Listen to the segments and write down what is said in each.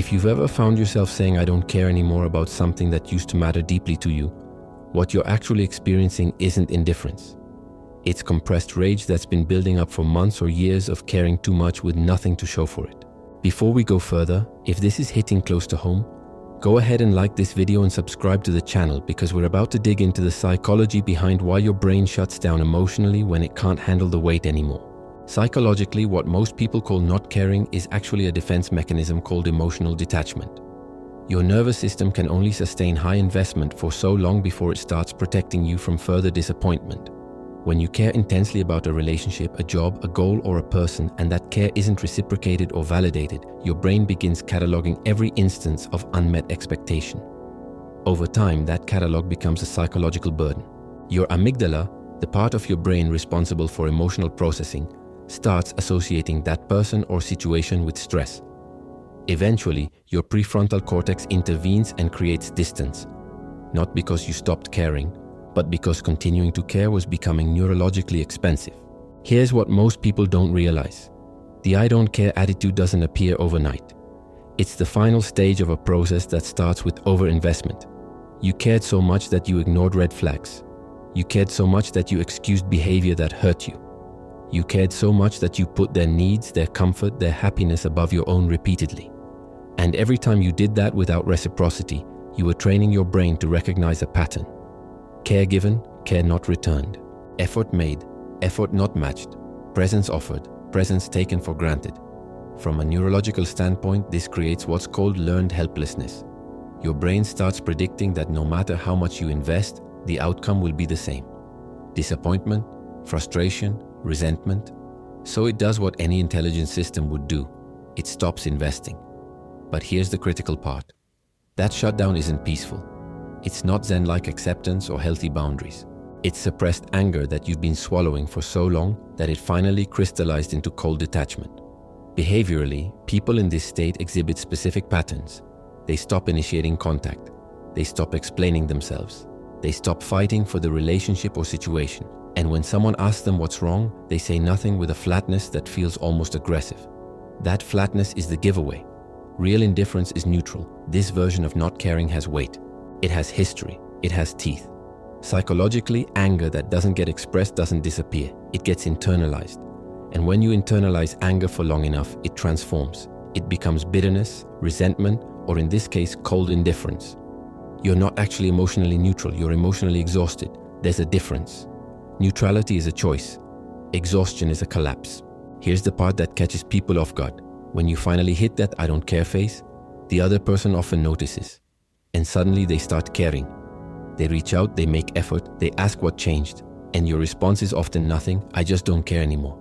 If you've ever found yourself saying, "I don't care anymore" about something that used to matter deeply to you, what you're actually experiencing isn't indifference. It's compressed rage that's been building up for months or years of caring too much with nothing to show for it. Before we go further, if this is hitting close to home, go ahead and like this video and subscribe to the channel, because we're about to dig into the psychology behind why your brain shuts down emotionally when it can't handle the weight anymore. Psychologically, what most people call not caring is actually a defense mechanism called emotional detachment. Your nervous system can only sustain high investment for so long before it starts protecting you from further disappointment. When you care intensely about a relationship, a job, a goal, or a person, and that care isn't reciprocated or validated, your brain begins cataloging every instance of unmet expectation. Over time, that catalog becomes a psychological burden. Your amygdala, the part of your brain responsible for emotional processing, starts associating that person or situation with stress. Eventually, your prefrontal cortex intervenes and creates distance, not because you stopped caring, but because continuing to care was becoming neurologically expensive. Here's what most people don't realize. The "I don't care" attitude doesn't appear overnight. It's the final stage of a process that starts with overinvestment. You cared so much that you ignored red flags. You cared so much that you excused behavior that hurt you. You cared so much that you put their needs, their comfort, their happiness above your own repeatedly. And every time you did that without reciprocity, you were training your brain to recognize a pattern. Care given, care not returned. Effort made, effort not matched. Presence offered, presence taken for granted. From a neurological standpoint, this creates what's called learned helplessness. Your brain starts predicting that no matter how much you invest, the outcome will be the same. Disappointment, frustration, resentment. So it does what any intelligent system would do. It stops investing. But here's the critical part. That shutdown isn't peaceful. It's not Zen-like acceptance or healthy boundaries. It's suppressed anger that you've been swallowing for so long that it finally crystallized into cold detachment. Behaviorally, people in this state exhibit specific patterns. They stop initiating contact. They stop explaining themselves. They stop fighting for the relationship or situation. And when someone asks them what's wrong, they say nothing with a flatness that feels almost aggressive. That flatness is the giveaway. Real indifference is neutral. This version of not caring has weight. It has history. It has teeth. Psychologically, anger that doesn't get expressed doesn't disappear. It gets internalized. And when you internalize anger for long enough, it transforms. It becomes bitterness, resentment, or in this case, cold indifference. You're not actually emotionally neutral. You're emotionally exhausted. There's a difference. Neutrality is a choice. Exhaustion is a collapse. Here's the part that catches people off guard. When you finally hit that "I don't care" phase, the other person often notices. And suddenly they start caring. They reach out, they make effort, they ask what changed. And your response is often nothing, "I just don't care anymore."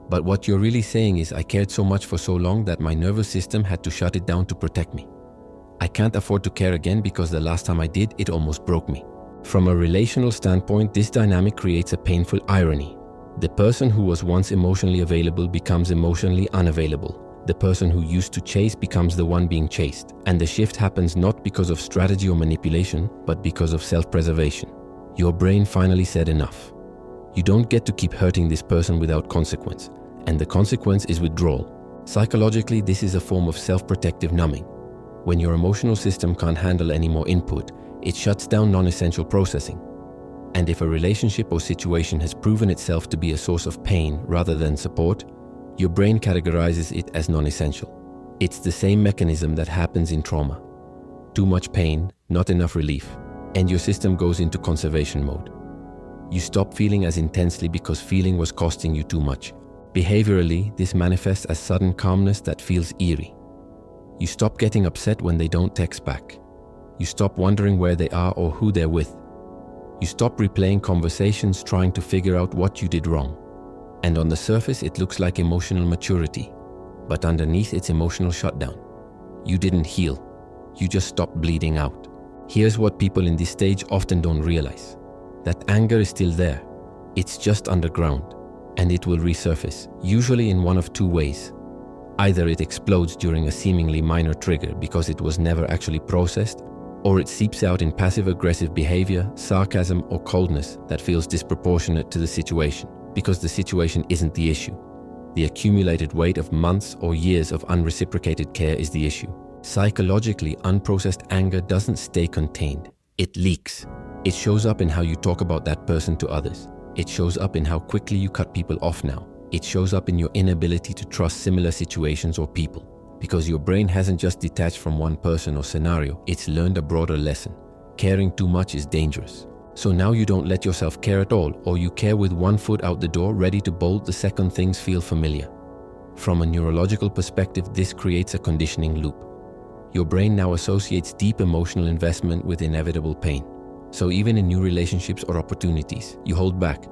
But what you're really saying is, "I cared so much for so long that my nervous system had to shut it down to protect me. I can't afford to care again because the last time I did, it almost broke me." From a relational standpoint, this dynamic creates a painful irony. The person who was once emotionally available becomes emotionally unavailable. The person who used to chase becomes the one being chased. And the shift happens not because of strategy or manipulation, but because of self-preservation. Your brain finally said enough. You don't get to keep hurting this person without consequence. And the consequence is withdrawal. Psychologically, this is a form of self-protective numbing. When your emotional system can't handle any more input, it shuts down non-essential processing. And if a relationship or situation has proven itself to be a source of pain rather than support, your brain categorizes it as non-essential. It's the same mechanism that happens in trauma. Too much pain, not enough relief, and your system goes into conservation mode. You stop feeling as intensely because feeling was costing you too much. Behaviorally, this manifests as sudden calmness that feels eerie. You stop getting upset when they don't text back. You stop wondering where they are or who they're with. You stop replaying conversations trying to figure out what you did wrong. And on the surface, it looks like emotional maturity, but underneath, it's emotional shutdown. You didn't heal. You just stopped bleeding out. Here's what people in this stage often don't realize. That anger is still there. It's just underground, and it will resurface, usually in one of two ways. Either it explodes during a seemingly minor trigger because it was never actually processed, or it seeps out in passive-aggressive behavior, sarcasm, or coldness that feels disproportionate to the situation, because the situation isn't the issue. The accumulated weight of months or years of unreciprocated care is the issue. Psychologically, unprocessed anger doesn't stay contained. It leaks. It shows up in how you talk about that person to others. It shows up in how quickly you cut people off now. It shows up in your inability to trust similar situations or people. Because your brain hasn't just detached from one person or scenario, it's learned a broader lesson. Caring too much is dangerous. So now you don't let yourself care at all, or you care with one foot out the door, ready to bolt the second things feel familiar. From a neurological perspective, this creates a conditioning loop. Your brain now associates deep emotional investment with inevitable pain. So even in new relationships or opportunities, you hold back.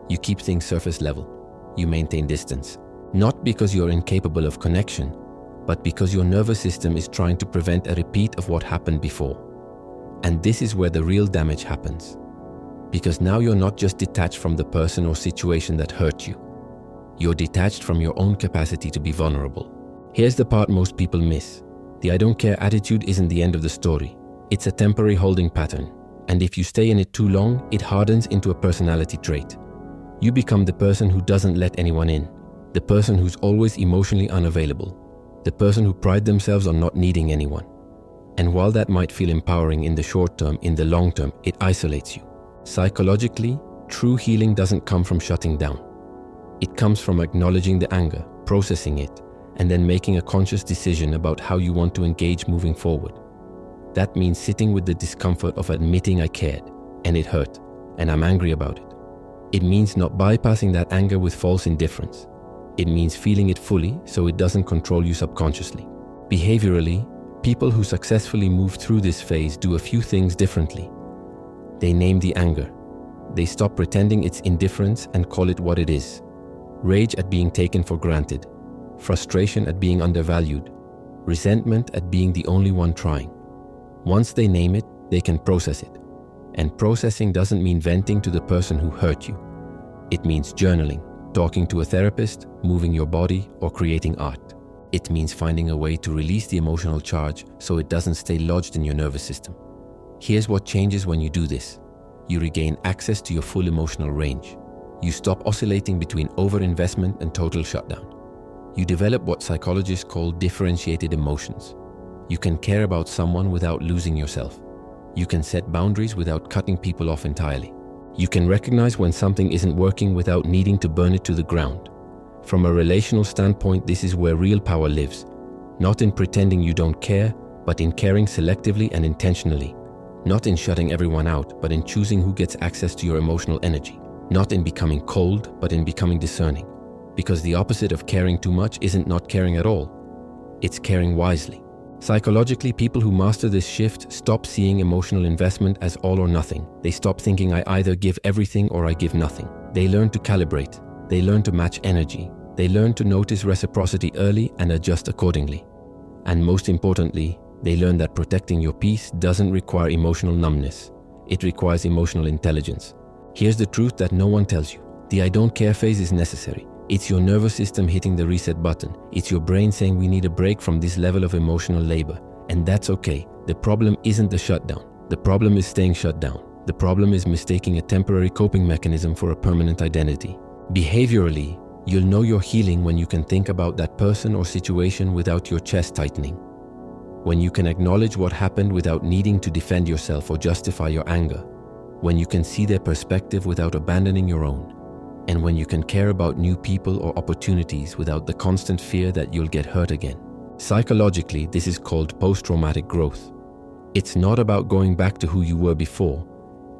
You keep things surface level. You maintain distance. Not because you're incapable of connection, but because your nervous system is trying to prevent a repeat of what happened before. And this is where the real damage happens. Because now you're not just detached from the person or situation that hurt you. You're detached from your own capacity to be vulnerable. Here's the part most people miss. The I don't care attitude isn't the end of the story. It's a temporary holding pattern. And if you stay in it too long, it hardens into a personality trait. You become the person who doesn't let anyone in. The person who's always emotionally unavailable. The person who pride themselves on not needing anyone. And while that might feel empowering in the short term, in the long term, it isolates you. Psychologically, true healing doesn't come from shutting down. It comes from acknowledging the anger, processing it, and then making a conscious decision about how you want to engage moving forward. That means sitting with the discomfort of admitting I cared, and it hurt, and I'm angry about it. It means not bypassing that anger with false indifference. It means feeling it fully so it doesn't control you subconsciously. Behaviorally, people who successfully move through this phase do a few things differently. They name the anger. They stop pretending it's indifference and call it what it is. Rage at being taken for granted. Frustration at being undervalued. Resentment at being the only one trying. Once they name it, they can process it. And processing doesn't mean venting to the person who hurt you. It means journaling, talking to a therapist, moving your body, or creating art. It means finding a way to release the emotional charge so it doesn't stay lodged in your nervous system. Here's what changes when you do this. You regain access to your full emotional range. You stop oscillating between overinvestment and total shutdown. You develop what psychologists call differentiated emotions. You can care about someone without losing yourself. You can set boundaries without cutting people off entirely. You can recognize when something isn't working without needing to burn it to the ground. From a relational standpoint, this is where real power lives. Not in pretending you don't care, but in caring selectively and intentionally. Not in shutting everyone out, but in choosing who gets access to your emotional energy. Not in becoming cold, but in becoming discerning. Because the opposite of caring too much isn't not caring at all. It's caring wisely. Psychologically, people who master this shift stop seeing emotional investment as all or nothing. They stop thinking I either give everything or I give nothing. They learn to calibrate. They learn to match energy. They learn to notice reciprocity early and adjust accordingly. And most importantly, they learn that protecting your peace doesn't require emotional numbness. It requires emotional intelligence. Here's the truth that no one tells you. The I don't care phase is necessary. It's your nervous system hitting the reset button. It's your brain saying we need a break from this level of emotional labor. And that's okay. The problem isn't the shutdown. The problem is staying shut down. The problem is mistaking a temporary coping mechanism for a permanent identity. Behaviorally, you'll know you're healing when you can think about that person or situation without your chest tightening. When you can acknowledge what happened without needing to defend yourself or justify your anger. When you can see their perspective without abandoning your own. And when you can care about new people or opportunities without the constant fear that you'll get hurt again. Psychologically, this is called post-traumatic growth. It's not about going back to who you were before.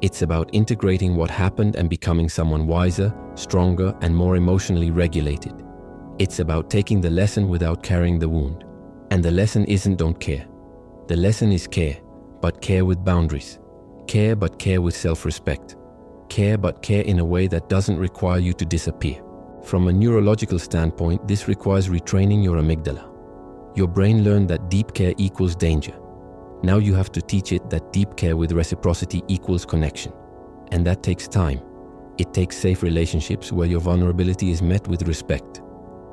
It's about integrating what happened and becoming someone wiser, stronger, and more emotionally regulated. It's about taking the lesson without carrying the wound. And the lesson isn't don't care. The lesson is care, but care with boundaries. Care, but care with self-respect. Care, but care in a way that doesn't require you to disappear. From a neurological standpoint, this requires retraining your amygdala. Your brain learned that deep care equals danger. Now you have to teach it that deep care with reciprocity equals connection. And that takes time. It takes safe relationships where your vulnerability is met with respect.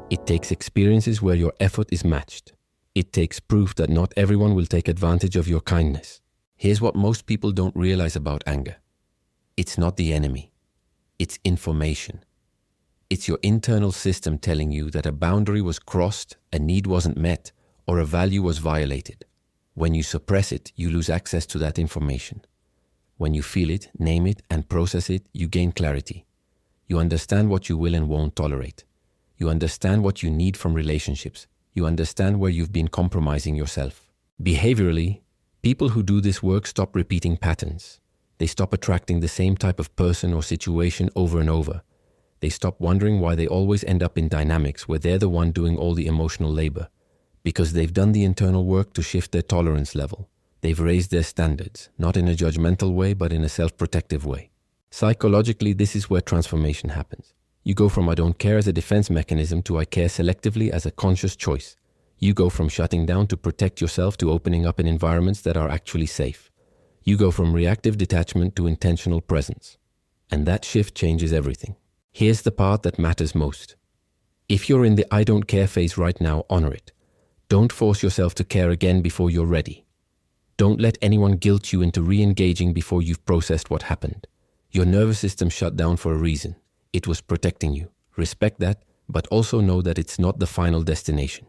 It takes experiences where your effort is matched. It takes proof that not everyone will take advantage of your kindness. Here's what most people don't realize about anger. It's not the enemy. It's information. It's your internal system telling you that a boundary was crossed, a need wasn't met, or a value was violated. When you suppress it, you lose access to that information. When you feel it, name it, and process it, you gain clarity. You understand what you will and won't tolerate. You understand what you need from relationships. You understand where you've been compromising yourself. Behaviorally, people who do this work stop repeating patterns. They stop attracting the same type of person or situation over and over. They stop wondering why they always end up in dynamics where they're the one doing all the emotional labor. Because they've done the internal work to shift their tolerance level. They've raised their standards, not in a judgmental way, but in a self-protective way. Psychologically, this is where transformation happens. You go from I don't care as a defense mechanism to I care selectively as a conscious choice. You go from shutting down to protect yourself to opening up in environments that are actually safe. You go from reactive detachment to intentional presence. And that shift changes everything. Here's the part that matters most. If you're in the I don't care phase right now, honor it. Don't force yourself to care again before you're ready. Don't let anyone guilt you into re-engaging before you've processed what happened. Your nervous system shut down for a reason. It was protecting you. Respect that, but also know that it's not the final destination.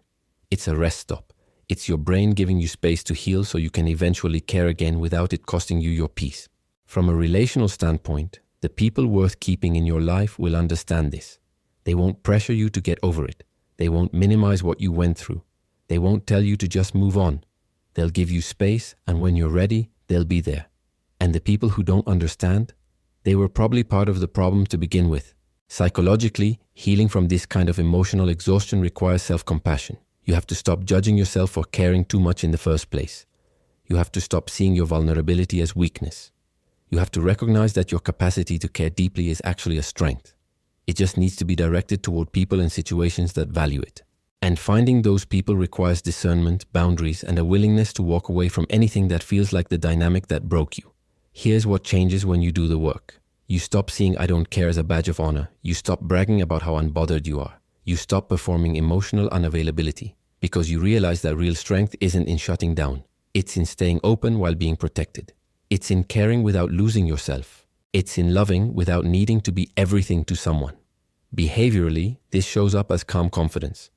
It's a rest stop. It's your brain giving you space to heal so you can eventually care again without it costing you your peace. From a relational standpoint, the people worth keeping in your life will understand this. They won't pressure you to get over it. They won't minimize what you went through. They won't tell you to just move on. They'll give you space, and when you're ready, they'll be there. And the people who don't understand, they were probably part of the problem to begin with. Psychologically, healing from this kind of emotional exhaustion requires self-compassion. You have to stop judging yourself for caring too much in the first place. You have to stop seeing your vulnerability as weakness. You have to recognize that your capacity to care deeply is actually a strength. It just needs to be directed toward people and situations that value it. And finding those people requires discernment, boundaries, and a willingness to walk away from anything that feels like the dynamic that broke you. Here's what changes when you do the work. You stop seeing I don't care as a badge of honor. You stop bragging about how unbothered you are. You stop performing emotional unavailability because you realize that real strength isn't in shutting down. It's in staying open while being protected. It's in caring without losing yourself. It's in loving without needing to be everything to someone. Behaviorally, this shows up as calm confidence.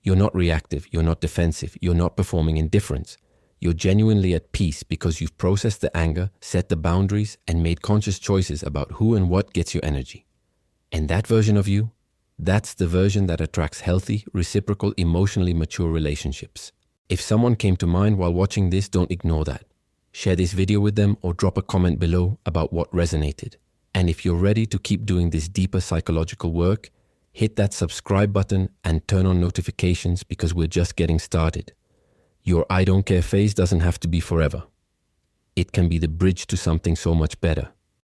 You're not reactive, you're not defensive, you're not performing indifference. You're genuinely at peace because you've processed the anger, set the boundaries, and made conscious choices about who and what gets your energy. And that version of you, that's the version that attracts healthy, reciprocal, emotionally mature relationships. If someone came to mind while watching this, don't ignore that. Share this video with them or drop a comment below about what resonated. And if you're ready to keep doing this deeper psychological work, hit that subscribe button and turn on notifications because we're just getting started. Your I don't care phase doesn't have to be forever. It can be the bridge to something so much better.